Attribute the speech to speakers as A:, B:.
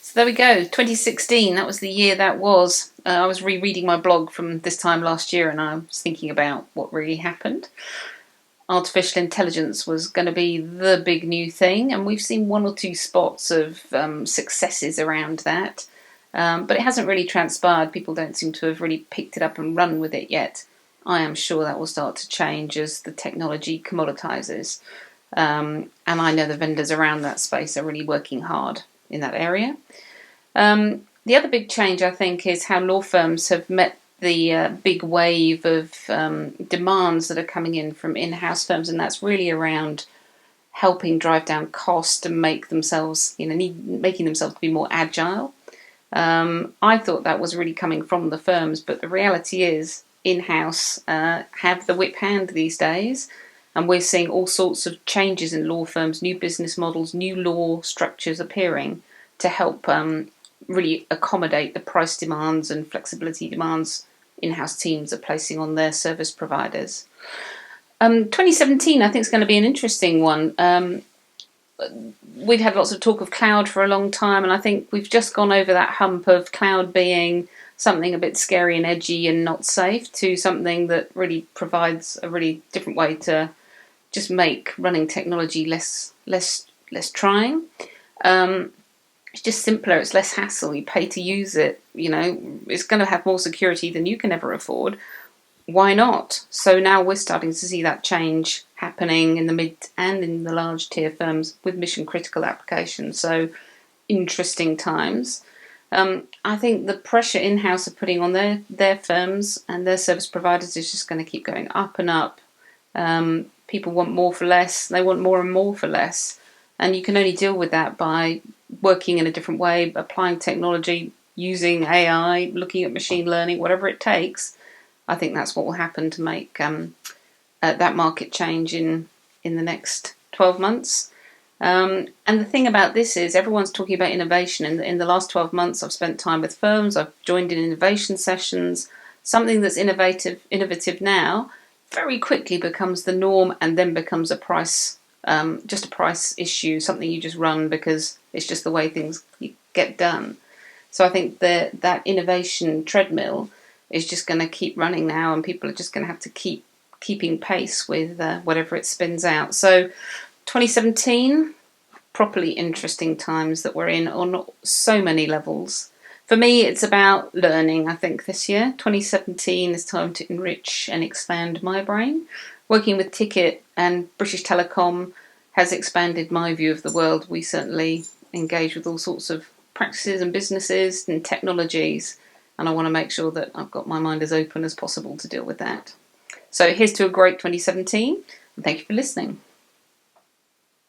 A: So there we go, 2016, that was the year that was. I was rereading my blog from this time last year and I was thinking about what really happened. Artificial intelligence was going to be the big new thing, and we've seen one or two spots of successes around that, but it hasn't really transpired. People don't seem to have really picked it up and run with it yet. I am sure that will start to change as the technology commoditizes, and I know the vendors around that space are really working hard in that area. The other big change, I think, is how law firms have met the big wave of demands that are coming in from in-house firms, and that's really around helping drive down cost and make themselves, making themselves be more agile. I thought that was really coming from the firms, but the reality is in-house have the whip hand these days, and we're seeing all sorts of changes in law firms, new business models, new law structures appearing to help really accommodate the price demands and flexibility demands in-house teams are placing on their service providers. 2017, I think, is going to be an interesting one. We've had lots of talk of cloud for a long time, and I think we've just gone over that hump of cloud being something a bit scary and edgy and not safe to something that really provides a really different way to just make running technology less trying. It's just simpler, it's less hassle, you pay to use it, it's going to have more security than you can ever afford. Why not? So now we're starting to see that change happening in the mid and in the large tier firms with mission critical applications. So interesting times. I think the pressure in-house are putting on their firms and their service providers is just going to keep going up and up. People want more for less, they want more and more for less. And you can only deal with that by working in a different way, applying technology, using AI, looking at machine learning, whatever it takes. I think that's what will happen to make that market change in the next 12 months. And the thing about this is everyone's talking about innovation. In the last 12 months, I've spent time with firms. I've joined in innovation sessions. Something that's innovative now very quickly becomes the norm and then becomes a price issue, something you just run because it's just the way things get done. So I think that innovation treadmill is just going to keep running now, and people are just going to have to keep keeping pace with whatever it spins out. So 2017, properly interesting times that we're in on so many levels. For me, it's about learning, I think, this year. 2017 is time to enrich and expand my brain. Working with Ticket and British Telecom has expanded my view of the world. We certainly engage with all sorts of practices and businesses and technologies, and I want to make sure that I've got my mind as open as possible to deal with that. So here's to a great 2017, and thank you for listening.